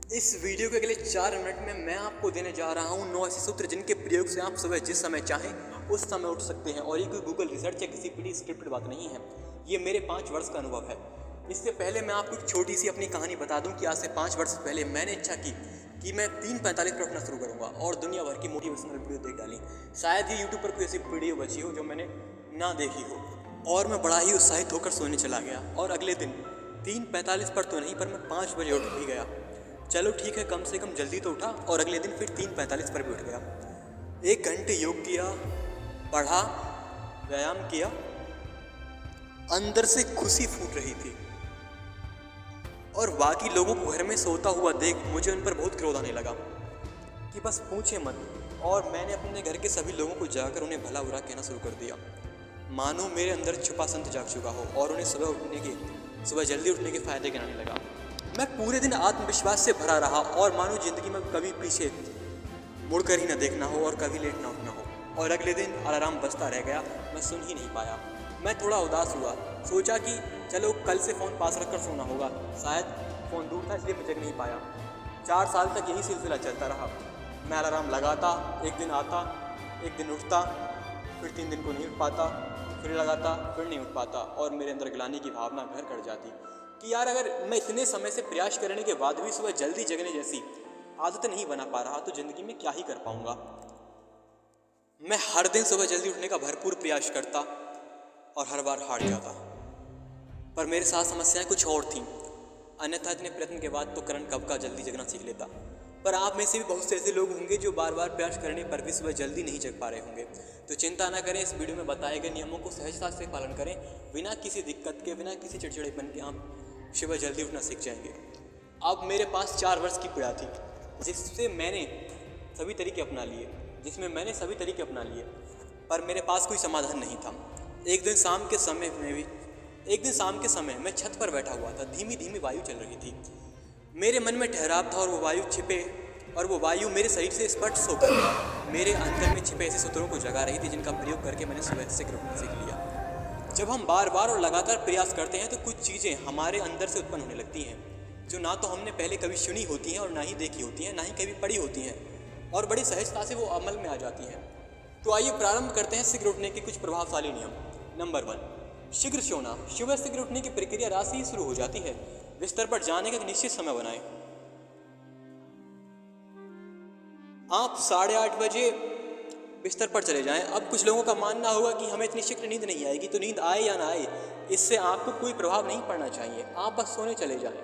इस वीडियो के अगले 4 मिनट में मैं आपको देने जा रहा हूँ 9 ऐसे सूत्र जिनके प्रयोग से आप सुबह जिस समय चाहें उस समय उठ सकते हैं। और ये कोई गूगल रिसर्च या किसी पीडी स्क्रिप्टेड बात नहीं है, ये मेरे 5 वर्ष का अनुभव है। इससे पहले मैं आपको एक छोटी सी अपनी कहानी बता दूं कि आज से 5 वर्ष पहले मैंने इच्छा की कि मैं 3:45 पर उठना शुरू करूँगा और दुनिया भर की मोटिवेशनल वीडियो देख डाली। शायद ही यूट्यूब पर कोई ऐसी वीडियो बची हो जो मैंने ना देखी हो। और मैं बड़ा ही उत्साहित होकर सोने चला गया और अगले दिन 3:45 पर तो नहीं पर मैं 5 बजे उठ भी गया। चलो ठीक है, कम से कम जल्दी तो उठा। और अगले दिन फिर 3:45 पर भी उठ गया। 1 घंटे योग किया, पढ़ा, व्यायाम किया। अंदर से खुशी फूट रही थी और बाकी लोगों को घर में सोता हुआ देख मुझे उन पर बहुत क्रोध आने लगा कि बस पूछे मत। और मैंने अपने घर के सभी लोगों को जाकर उन्हें भला बुरा कहना शुरू कर दिया, मानो मेरे अंदर छुपा संत जाग चुका हो। और उन्हें सुबह जल्दी उठने के फायदे गिनाने लगा। मैं पूरे दिन आत्मविश्वास से भरा रहा और मानो जिंदगी में कभी पीछे मुड़कर ही न देखना हो और कभी लेट ना उठना हो। और अगले दिन अलार्म बजता रह गया, मैं सुन ही नहीं पाया। मैं थोड़ा उदास हुआ, सोचा कि चलो कल से फ़ोन पास रखकर सोना होगा। शायद फ़ोन दूर था इसलिए मैं जग नहीं पाया। 4 साल तक यही सिलसिला चलता रहा। मैं अलार्म लगाता, एक दिन आता, एक दिन उठता, फिर 3 दिन को नहीं उठ पाता, फिर लगाता, फिर नहीं उठ पाता। और मेरे अंदर गिलानी की भावना घर कर जाती कि यार अगर मैं इतने समय से प्रयास करने के बाद भी सुबह जल्दी जगने जैसी आदत नहीं बना पा रहा तो ज़िंदगी में क्या ही कर पाऊँगा। मैं हर दिन सुबह जल्दी उठने का भरपूर प्रयास करता और हर बार हार जाता। पर मेरे साथ समस्याएं कुछ और थीं। अन्यथा इतने प्रयत्न के बाद तो करण कब का जल्दी जगना सीख लेता। पर आप में से भी बहुत से ऐसे लोग होंगे जो बार बार प्रयास करने पर भी सुबह जल्दी नहीं जग पा रहे होंगे। तो चिंता ना करें, इस वीडियो में बताए गए नियमों को सहजता से पालन करें। बिना किसी दिक्कत के, बिना किसी चिड़चिड़ेपन के आप सुबह जल्दी उठना सीख जाएंगे। अब मेरे पास 4 वर्ष की पीड़ा थी जिसमें मैंने सभी तरीके अपना लिए, पर मेरे पास कोई समाधान नहीं था। एक दिन शाम के समय मैं छत पर बैठा हुआ था। धीमी धीमी वायु चल रही थी। मेरे मन में ठहराव था और वो वायु मेरे शरीर से स्पर्श होकर मेरे अंदर में छिपे ऐसे सूत्रों को जगा रही थी जिनका प्रयोग करके मैंने सुबह से उठना सीख लिया। जब हम बार बार और लगातार प्रयास करते हैं तो कुछ चीज़ें हमारे अंदर से उत्पन्न होने लगती हैं जो ना तो हमने पहले कभी सुनी होती हैं और ना ही देखी होती हैं, ना ही कभी पढ़ी होती हैं, और बड़ी सहजता से वो अमल में आ जाती हैं। तो आइए प्रारंभ करते हैं शीघ्र उठने के कुछ प्रभावशाली नियम। नंबर 1, शीघ्र सोना। सुबह शीघ्र उठने की प्रक्रिया रात से ही शुरू हो जाती है। बिस्तर पर जाने का एक निश्चित समय बनाएं। आप 8:30 बजे बिस्तर पर चले जाएं। अब कुछ लोगों का मानना होगा कि हमें इतनी शीघ्र नींद नहीं आएगी, तो नींद आए या ना आए इससे आपको कोई प्रभाव नहीं पड़ना चाहिए। आप बस सोने चले जाएं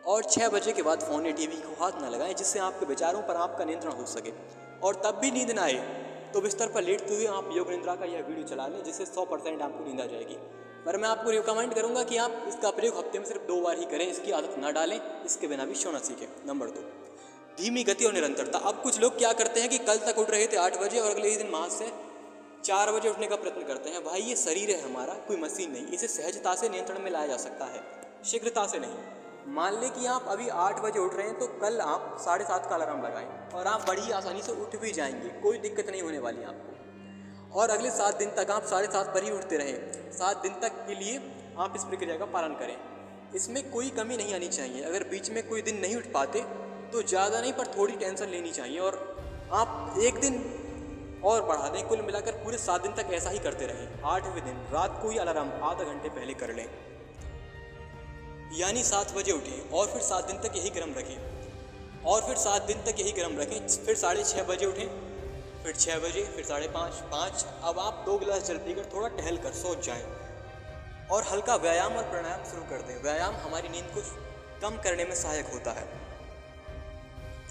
और 6 बजे के बाद फ़ोन या टीवी को हाथ ना लगाएं जिससे आपके विचारों पर आपका नियंत्रण हो सके। और तब भी नींद ना आए तो बिस्तर पर लेटते हुए आप योग निद्रा का यह वीडियो चला लें जिससे 100% आपको नींद आ जाएगी। पर मैं आपको रिकमेंड करूंगा कि आप इसका प्रयोग हफ्ते में सिर्फ 2 बार ही करें, इसकी आदत ना डालें, इसके बिना भी सोना सीखें। नंबर 2, धीमी गति और निरंतरता। अब कुछ लोग क्या करते हैं कि कल तक उठ रहे थे 8 बजे और अगले ही दिन मास से 4 बजे उठने का प्रयत्न करते हैं। भाई ये शरीर है हमारा, कोई मशीन नहीं। इसे सहजता से नियंत्रण में लाया जा सकता है, शीघ्रता से नहीं। मान लें कि आप अभी 8 बजे उठ रहे हैं तो कल आप 7:30 का अलार्म लगाएं और आप बड़ी आसानी से उठ भी जाएंगे, कोई दिक्कत नहीं होने वाली आपको। और अगले 7 दिन तक आप 7:30 पर ही उठते रहें। 7 दिन तक के लिए आप इस प्रक्रिया का पालन करें। इसमें कोई कमी नहीं आनी चाहिए। अगर बीच में कोई दिन नहीं उठ पाते तो ज़्यादा नहीं पर थोड़ी टेंशन लेनी चाहिए और आप 1 दिन और बढ़ा दें। कुल मिलाकर पूरे 7 दिन तक ऐसा ही करते रहें। 8वें दिन रात को ही अलार्म आधा घंटे पहले कर लें, यानी 7 बजे उठें और फिर 7 दिन तक यही क्रम रखें और फिर 7 दिन तक यही क्रम रखें। फिर 6:30 बजे उठें, फिर 6 बजे, फिर 5:30, 5। अब आप 2 गिलास जल पीकर थोड़ा टहल कर सो जाएं और हल्का व्यायाम और प्राणायाम शुरू कर दें। व्यायाम हमारी नींद को कम करने में सहायक होता है।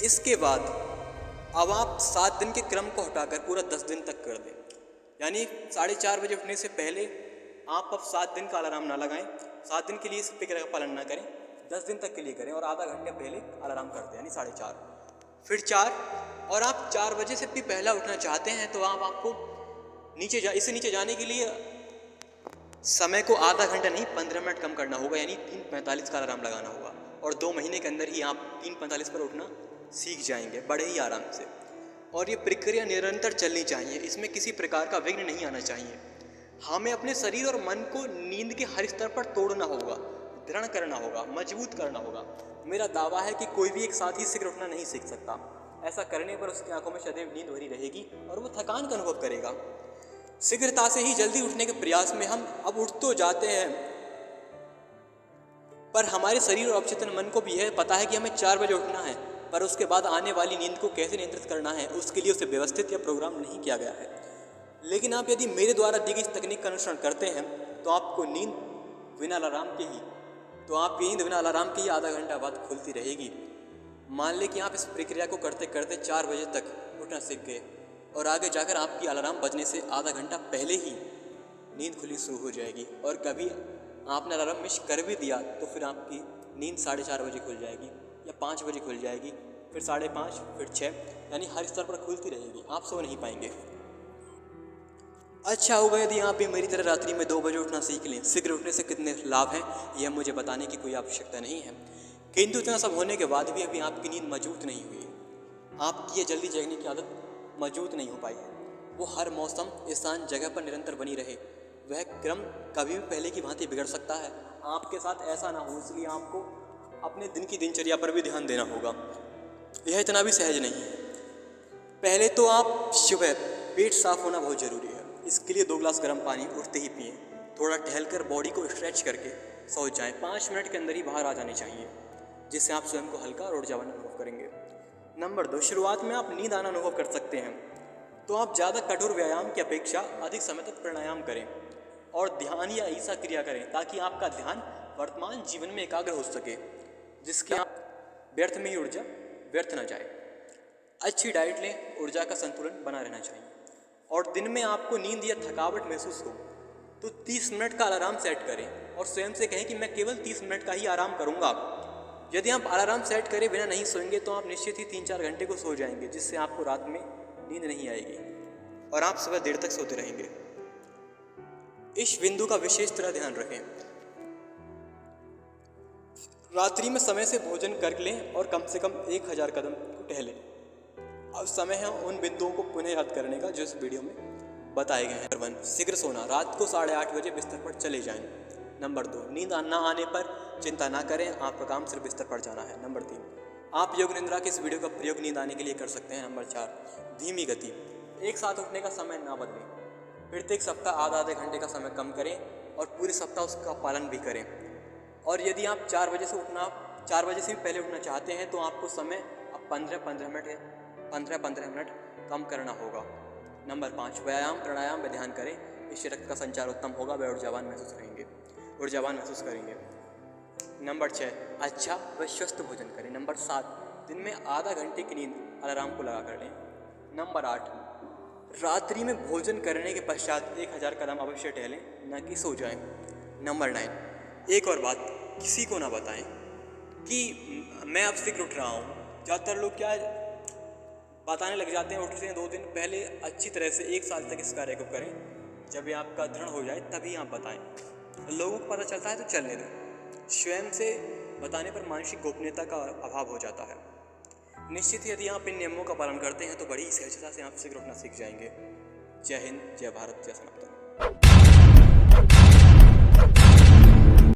इसके बाद अब आप 7 दिन के क्रम को हटाकर पूरा 10 दिन तक कर दें, यानी 4:30 बजे उठने से पहले आप अब 7 दिन का अलार्म ना लगाएं। 7 दिन के लिए इस प्रक्रिया का पालन ना करें, 10 दिन तक के लिए करें और आधा घंटे पहले अलार्म कर दें, यानी 4:30। फिर 4 और आप 4 बजे से भी पहला उठना चाहते हैं तो आपको इससे नीचे जाने के लिए समय को आधा घंटा नहीं 15 मिनट कम करना होगा, यानी 3:45 का अलार्म लगाना होगा। और 2 महीने के अंदर ही आप 3:45 पर उठना सीख जाएंगे, बड़े ही आराम से। और ये प्रक्रिया निरंतर चलनी चाहिए, इसमें किसी प्रकार का विघ्न नहीं आना चाहिए। हमें अपने शरीर और मन को नींद के हर स्तर पर तोड़ना होगा। दृढ़ करना होगा, मजबूत करना होगा। मेरा दावा है कि कोई भी एक साथ ही शीघ्र उठना नहीं सीख सकता। ऐसा करने पर उसकी आंखों में सदैव नींद भरी रहेगी और वो थकान का अनुभव करेगा। शीघ्रता से ही जल्दी उठने के प्रयास में हम अब उठ तो जाते हैं, पर हमारे शरीर और अवचेतन मन को भी यह पता है कि हमें 4 बजे उठना है, पर उसके बाद आने वाली नींद को कैसे नियंत्रित करना है उसके लिए उसे व्यवस्थित या प्रोग्राम नहीं किया गया है। लेकिन आप यदि मेरे द्वारा दी गई इस तकनीक का अनुसरण करते हैं तो आपकी नींद बिना अलार्म के ही आधा घंटा बाद खुलती रहेगी। मान लें कि आप इस प्रक्रिया को करते करते 4 बजे तक उठना सीख गए और आगे जाकर आपकी अलार्म बजने से आधा घंटा पहले ही नींद खुली शुरू हो जाएगी। और कभी आपने अलार्म मिस कर भी दिया तो फिर आपकी नींद 4:30 बजे खुल जाएगी या 5 बजे खुल जाएगी, फिर 5:30, फिर 6, यानी हर स्तर पर खुलती रहेगी। आप सो नहीं पाएंगे। अच्छा होगा यदि आप भी मेरी तरह रात्रि में 2 बजे उठना सीख लें। शीघ्र उठने से कितने लाभ हैं यह मुझे बताने की कोई आवश्यकता नहीं है, किंतु इतना सब होने के बाद भी अभी आपकी नींद मजबूत नहीं हुई है। आपकी ये जल्दी जगने की आदत मजबूत नहीं हो पाई है। वो हर मौसम, स्थान, जगह पर निरंतर बनी रहे, वह क्रम कभी भी पहले की भांति बिगड़ सकता है। आपके साथ ऐसा ना हो, इसलिए आपको अपने दिन की दिनचर्या पर भी ध्यान देना होगा। यह इतना भी सहज नहीं है। पहले तो आप सुबह पेट साफ होना बहुत ज़रूरी है। इसके लिए 2 गिलास गर्म पानी उठते ही पिएं। थोड़ा टहलकर बॉडी को स्ट्रेच करके सो जाएं। 5 मिनट के अंदर ही बाहर आ जानी चाहिए, जिससे आप स्वयं को हल्का और ऊर्जावान अनुभव करेंगे। नंबर 2, शुरुआत में आप नींद आना अनुभव कर सकते हैं तो आप ज़्यादा कठोर व्यायाम की अपेक्षा अधिक समय तक प्राणायाम करें और ध्यान या ईसा क्रिया करें, ताकि आपका ध्यान वर्तमान जीवन में एकाग्र हो सके, जिसके आप व्यर्थ में ही ऊर्जा व्यर्थ न जाए। अच्छी डाइट लें, ऊर्जा का संतुलन बना रहना चाहिए। और दिन में आपको नींद या थकावट महसूस हो तो 30 मिनट का अलार्म सेट करें और स्वयं से कहें कि मैं केवल 30 मिनट का ही आराम करूंगा। यदि आप अलार्म सेट करे बिना नहीं सोएंगे तो आप निश्चित ही 3-4 घंटे को सो जाएंगे, जिससे आपको रात में नींद नहीं आएगी और आप सुबह देर तक सोते रहेंगे। इस बिंदु का विशेष तरह ध्यान रखें। रात्रि में समय से भोजन कर लें और कम से कम 1000 कदम को टहलें। अब समय है उन बिंदुओं को पुनः याद करने का जो इस वीडियो में बताए गए हैं। नंबर 1, शीघ्र सोना। रात को 8:30 बजे बिस्तर पर चले जाएं। नंबर 2, नींद ना आने पर चिंता ना करें, आपका काम सिर्फ बिस्तर पर जाना है। नंबर 3, आप योग निद्रा के इस वीडियो का प्रयोग नींद आने के लिए कर सकते हैं। नंबर 4, धीमी गति। एक साथ उठने का समय ना बदलें। प्रत्येक सप्ताह आधे घंटे का समय कम करें और पूरे सप्ताह उसका पालन भी करें। और यदि आप 4 बजे से भी पहले उठना चाहते हैं तो आपको समय अब 15 मिनट कम करना होगा। नंबर 5, व्यायाम प्राणायाम में ध्यान करें। इससे रक्त का संचार उत्तम होगा, वे ऊर्जावान महसूस करेंगे। नंबर 6, अच्छा व स्वस्थ भोजन करें। नंबर 7, दिन में आधा घंटे की नींद अलार्म को लगा कर लें। नंबर 8, रात्रि में भोजन करने के पश्चात 1000 कदम अवश्य टहलें, न कि सो जाएं। नंबर 9, एक और बात किसी को ना बताएं कि मैं अब शीघ्र उठ रहा हूँ। ज़्यादातर लोग क्या बताने लग जाते हैं, उठते हैं 2 दिन पहले। अच्छी तरह से 1 साल तक इस कार्य को करें, जब ये आपका दृढ़ हो जाए तभी आप बताएं। लोगों को पता चलता है तो चलने दें। स्वयं से बताने पर मानसिक गोपनीयता का अभाव हो जाता है। निश्चित ही यदि आप इन नियमों का पालन करते हैं तो बड़ी सहजता से आप शीघ्र उठना सीख जाएंगे। जय हिंद, जय भारत, जय सनातन।